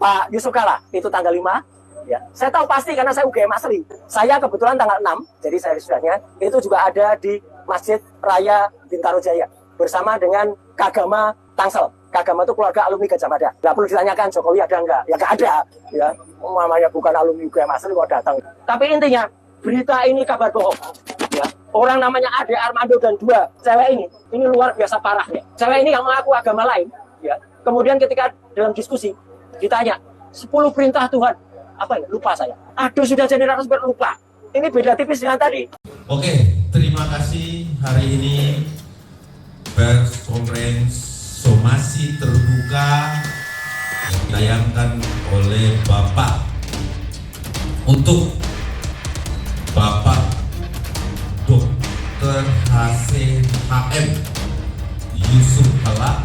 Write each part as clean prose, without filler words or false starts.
Pak Yusuf Kalla itu tanggal 5. Ya, saya tahu pasti karena saya UGM asli. Saya kebetulan tanggal 6, jadi saya sudahnya itu juga ada di Masjid Raya Bintaro Jaya bersama dengan Kagama Tangsel. Kagama itu keluarga alumni Gajah Mada. Nggak perlu ditanyakan Jokowi ada nggak? Ya nggak ada. Ya, namanya bukan alumni UGM asli kok datang. Tapi intinya berita ini kabar bohong. Ya, orang namanya Ade Armando dan 2 cewek ini luar biasa parahnya. Cewek ini yang mengaku agama lain. Ya, kemudian ketika dalam diskusi ditanya 10 perintah Tuhan. Apa ya? Lupa saya. Aduh, sudah jadi narasumber lupa. Ini beda tipis dengan tadi. Oke, terima kasih. Hari ini pers conference somasi terbuka yang ditayangkan oleh Bapak untuk Bapak Dr. HCHM Yusuf Kalla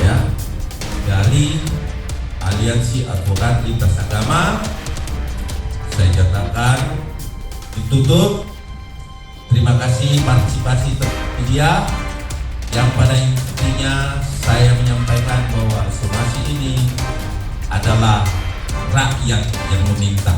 ya, dari Aliansi Advokat Lintas Agama. Saya nyatakan ditutup. Terima kasih partisipasi media yang pada intinya saya menyampaikan bahwa somasi ini adalah rakyat yang meminta.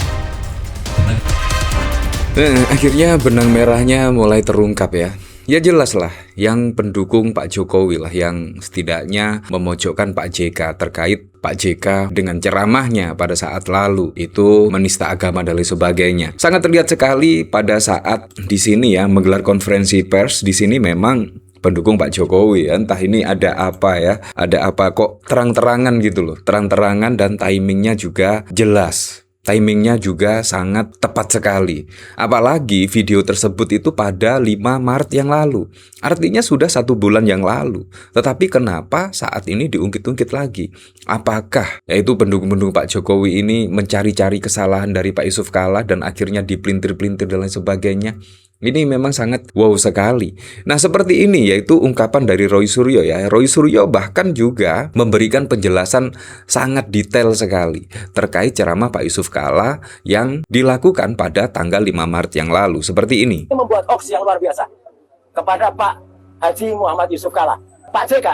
Akhirnya benang merahnya mulai terungkap ya. Ya jelas lah, yang pendukung Pak Jokowi lah yang setidaknya memojokkan Pak JK terkait Pak JK dengan ceramahnya pada saat lalu itu menista agama dan lain sebagainya. Sangat terlihat sekali pada saat di sini ya menggelar konferensi pers di sini memang pendukung Pak Jokowi, entah ini ada apa ya, ada apa kok terang-terangan gitu loh, terang-terangan dan timingnya juga jelas. Timingnya juga sangat tepat sekali. Apalagi video tersebut itu pada 5 Maret yang lalu. Artinya sudah 1 bulan yang lalu. Tetapi kenapa saat ini diungkit-ungkit lagi? Apakah yaitu pendukung-pendukung Pak Jokowi ini mencari-cari kesalahan dari Pak Yusuf Kalla dan akhirnya dipelintir-pelintir dan lain sebagainya? Ini memang sangat wow sekali. Nah seperti ini yaitu ungkapan dari Roy Suryo ya. Roy Suryo bahkan juga memberikan penjelasan sangat detail sekali terkait ceramah Pak Yusuf Kalla yang dilakukan pada tanggal 5 Maret yang lalu. Seperti ini. Membuat hoax yang luar biasa kepada Pak Haji Muhammad Yusuf Kalla. Pak JK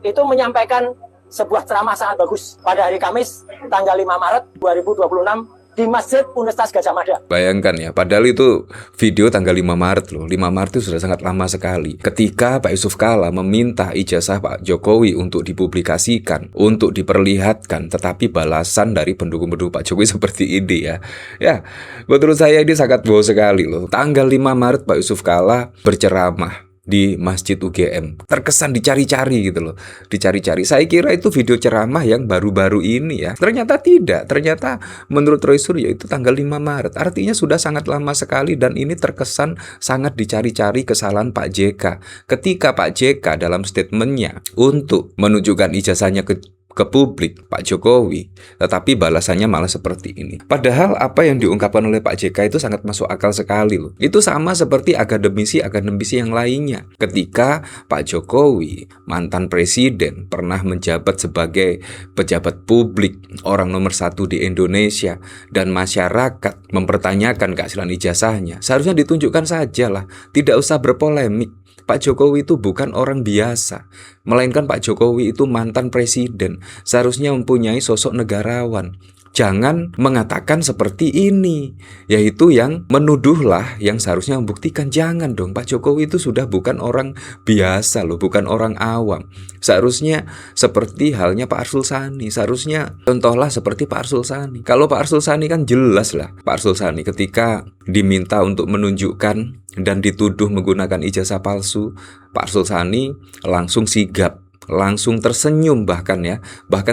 itu menyampaikan sebuah ceramah sangat bagus pada hari Kamis tanggal 5 Maret 2026 di Masjid Universitas Gajah Mada. Bayangkan ya, padahal itu video tanggal 5 Maret loh. 5 Maret itu sudah sangat lama sekali. Ketika Pak Yusuf Kalla meminta ijazah Pak Jokowi untuk dipublikasikan, untuk diperlihatkan, tetapi balasan dari pendukung-pendukung Pak Jokowi seperti ini ya. Ya, menurut saya ini sangat wow sekali loh. Tanggal 5 Maret Pak Yusuf Kalla berceramah di Masjid UGM. Terkesan dicari-cari gitu loh. Dicari-cari. Saya kira itu video ceramah yang baru-baru ini ya. Ternyata tidak. Ternyata menurut Roy Suryo itu tanggal 5 Maret. Artinya sudah sangat lama sekali dan ini terkesan sangat dicari-cari kesalahan Pak JK. Ketika Pak JK dalam statementnya untuk menunjukkan ijazahnya ke publik Pak Jokowi, tetapi balasannya malah seperti ini. Padahal apa yang diungkapkan oleh Pak JK itu sangat masuk akal sekali loh. Itu sama seperti akademisi yang lainnya. Ketika Pak Jokowi, mantan presiden, pernah menjabat sebagai pejabat publik, orang nomor 1 di Indonesia, dan masyarakat mempertanyakan keaslian ijazahnya, seharusnya ditunjukkan saja lah, tidak usah berpolemik. Pak Jokowi itu bukan orang biasa, melainkan Pak Jokowi itu mantan presiden, seharusnya mempunyai sosok negarawan. Jangan mengatakan seperti ini, yaitu yang menuduhlah yang seharusnya membuktikan. Jangan dong, Pak Jokowi itu sudah bukan orang biasa loh, bukan orang awam. Seharusnya seperti halnya Pak Arsul Sani, seharusnya contohlah seperti Pak Arsul Sani. Kalau Pak Arsul Sani kan jelas lah, Pak Arsul Sani ketika diminta untuk menunjukkan dan dituduh menggunakan ijazah palsu, Pak Arsul Sani langsung sigap, langsung tersenyum bahkan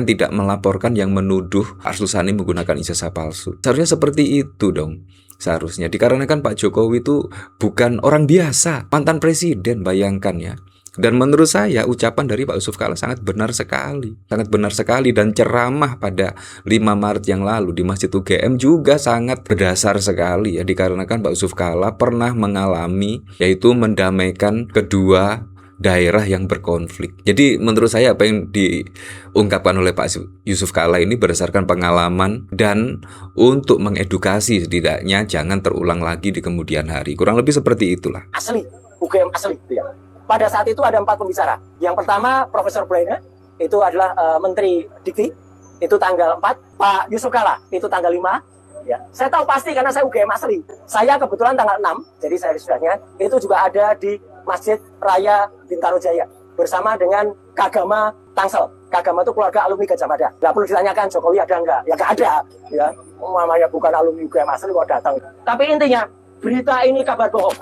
tidak melaporkan yang menuduh Arsul Sani menggunakan ijazah palsu. Seharusnya seperti itu dong. Seharusnya dikarenakan Pak Jokowi itu bukan orang biasa, mantan presiden, bayangkan ya. Dan menurut saya ucapan dari Pak Yusuf Kalla sangat benar sekali dan ceramah pada 5 Maret yang lalu di Masjid UGM juga sangat berdasar sekali ya, dikarenakan Pak Yusuf Kalla pernah mengalami yaitu mendamaikan kedua daerah yang berkonflik. Jadi menurut saya apa yang diungkapkan oleh Pak Yusuf Kalla ini berdasarkan pengalaman dan untuk mengedukasi, setidaknya jangan terulang lagi di kemudian hari. Kurang lebih seperti itulah. Asli, UGM asli ya. Pada saat itu ada 4 pembicara. Yang pertama Profesor Blaine, itu adalah Menteri Dikti. itu tanggal 4, Pak Yusuf Kalla itu tanggal 5. Ya, saya tahu pasti karena saya UGM asli. Saya kebetulan tanggal 6, jadi saya wisudanya itu juga ada di Masjid Raya Bintaro Jaya bersama dengan Kagama Tangsel. Kagama itu keluarga alumni Gajah Mada. Nggak perlu ditanyakan Jokowi ada nggak? Ya nggak ada. Ya, namanya bukan alumni UGM asli kok datang. Tapi intinya berita ini kabar bohong.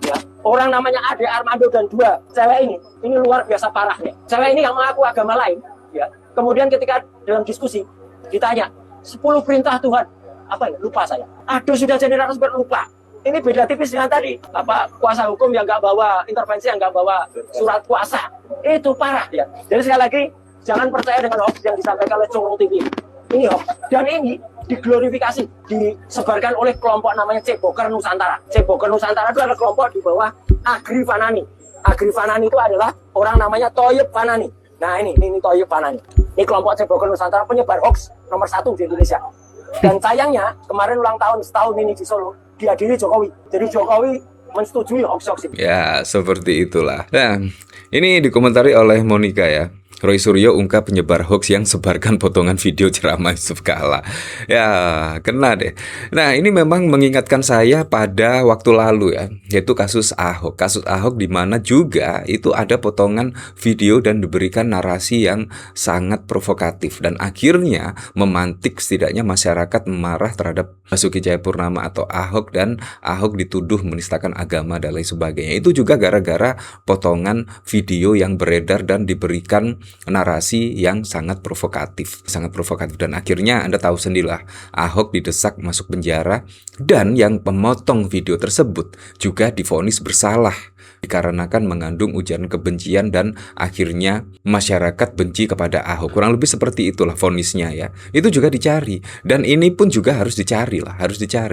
Ya, orang namanya Ade Armando dan 2 cewek ini luar biasa parahnya. Cewek ini yang mengaku agama lain. Ya, kemudian ketika dalam diskusi ditanya 10 perintah Tuhan. Apa ya? Lupa saya. Aduh, sudah jadi narasumber lupa. Ini beda tipis dengan tadi. Kuasa hukum yang nggak bawa intervensi, yang nggak bawa surat kuasa. Itu parah ya. Jadi sekali lagi, jangan percaya dengan hoax yang disampaikan oleh Coro TV. Ini hoax. Dan ini diglorifikasi, disebarkan oleh kelompok namanya Ceboker Nusantara. Ceboker Nusantara itu adalah kelompok di bawah Agri Fanani. Agri Fanani itu adalah orang namanya Thoyib Fanani. Nah ini Thoyib Fanani. Ini kelompok Ceboker Nusantara penyebar hoax nomor 1 di Indonesia. Dan sayangnya kemarin ulang tahun setahun ini di Solo dihadiri Jokowi. Jadi Jokowi mensetujui hoax-hoax itu. Ya, seperti itulah. Nah, ini dikomentari oleh Monica ya. Roy Suryo ungkap penyebar hoax yang sebarkan potongan video ceramah Yusuf Kalla. Ya, kena deh. Nah, ini memang mengingatkan saya pada waktu lalu ya, yaitu kasus Ahok. Kasus Ahok di mana juga itu ada potongan video dan diberikan narasi yang sangat provokatif dan akhirnya memantik setidaknya masyarakat marah terhadap Basuki Cahayapurnama atau Ahok, dan Ahok dituduh menistakan agama dan lain sebagainya. Itu juga gara-gara potongan video yang beredar dan diberikan narasi yang sangat provokatif dan akhirnya Anda tahu sendirilah, Ahok didesak masuk penjara dan yang pemotong video tersebut juga divonis bersalah dikarenakan mengandung ujaran kebencian dan akhirnya masyarakat benci kepada Ahok. Kurang lebih seperti itulah vonisnya ya. Itu juga dicari dan ini pun juga harus dicari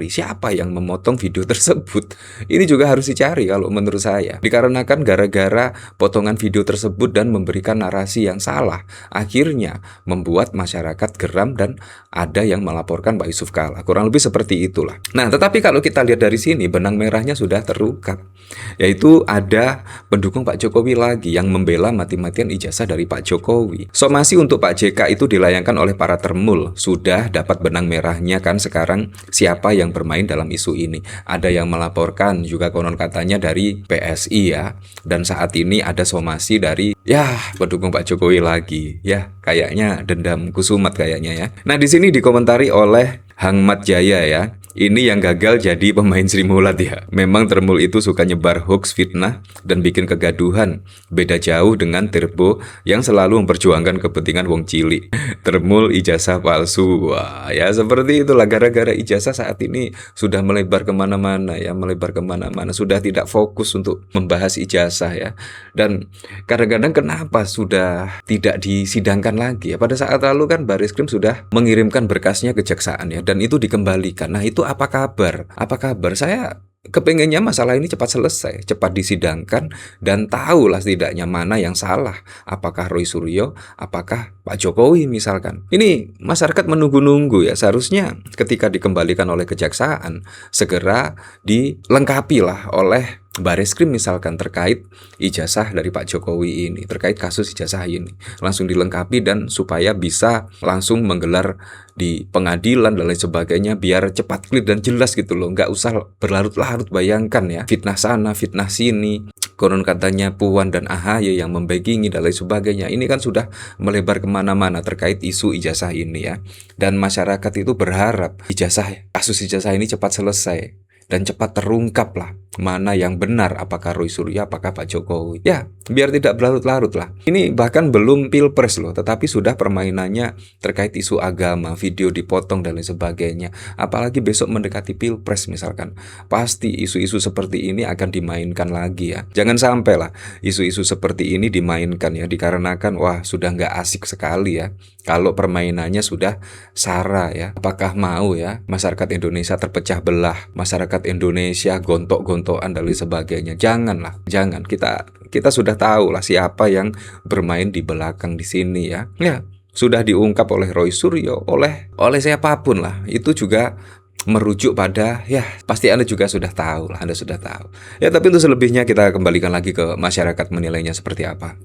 siapa yang memotong video tersebut. Ini juga harus dicari kalau menurut saya. Dikarenakan gara-gara potongan video tersebut dan memberikan narasi yang salah, akhirnya membuat masyarakat geram dan ada yang melaporkan Pak Yusuf Kalla. Kurang lebih seperti itulah. Nah, tetapi kalau kita lihat dari sini benang merahnya sudah terungkap, yaitu ada pendukung Pak Jokowi lagi yang membela mati-matian ijazah dari Pak Jokowi. Somasi untuk Pak JK itu dilayangkan oleh para termul. Sudah dapat benang merahnya kan sekarang siapa yang bermain dalam isu ini. Ada yang melaporkan juga konon katanya dari PSI ya. Dan saat ini ada somasi dari pendukung Pak Jokowi lagi. Ya, kayaknya dendam kusumat kayaknya ya. Nah, di sini dikomentari oleh Hangmat Jaya ya. Ini yang gagal jadi pemain Sri Mulat ya. Memang termul itu suka nyebar hoax, fitnah, dan bikin kegaduhan. Beda jauh dengan Tirbo yang selalu memperjuangkan kepentingan wong cilik. Termul ijazah palsu. Wah, ya seperti itulah, gara-gara ijazah saat ini sudah melebar kemana-mana ya. Sudah tidak fokus untuk membahas ijazah ya. Dan kadang-kadang kenapa sudah tidak disidangkan lagi ya. Pada saat lalu kan Baris Krim sudah mengirimkan berkasnya ke kejaksaan ya. Dan itu dikembalikan. Nah, itu apa kabar? Saya kepengennya masalah ini cepat selesai, cepat disidangkan, dan tahulah setidaknya mana yang salah. Apakah Roy Suryo, apakah Pak Jokowi misalkan. Ini masyarakat menunggu-nunggu ya. Seharusnya ketika dikembalikan oleh kejaksaan, segera dilengkapi lah oleh Baris Krim misalkan terkait ijazah dari Pak Jokowi ini, terkait kasus ijazah ini. Langsung dilengkapi dan supaya bisa langsung menggelar di pengadilan dan lain sebagainya biar cepat clear dan jelas gitu loh. Nggak usah berlarut-larut, bayangkan ya. Fitnah sana, fitnah sini. Konon katanya Puan dan AHY yang membackingi dan lain sebagainya. Ini kan sudah melebar kemana-mana terkait isu ijazah ini ya. Dan masyarakat itu berharap kasus ijazah ini cepat selesai dan cepat terungkap lah mana yang benar, apakah Roy Suryo, apakah Pak Jokowi. Ya, biar tidak berlarut-larut lah. Ini bahkan belum pilpres loh, tetapi sudah permainannya terkait isu agama, video dipotong dan lain sebagainya. Apalagi besok mendekati pilpres misalkan, pasti isu-isu seperti ini akan dimainkan lagi ya. Jangan sampai lah isu-isu seperti ini dimainkan ya, dikarenakan sudah nggak asik sekali ya kalau permainannya sudah sara ya. Apakah mau ya masyarakat Indonesia terpecah belah, masyarakat Indonesia gontok-gontokan dan lain sebagainya? Jangan. Kita sudah tahu lah siapa yang bermain di belakang di sini ya. Ya, sudah diungkap oleh Roy Suryo, oleh siapapun lah. Itu juga merujuk pada pasti Anda juga sudah tahu lah, Anda sudah tahu. Ya, tapi untuk selebihnya kita kembalikan lagi ke masyarakat menilainya seperti apa.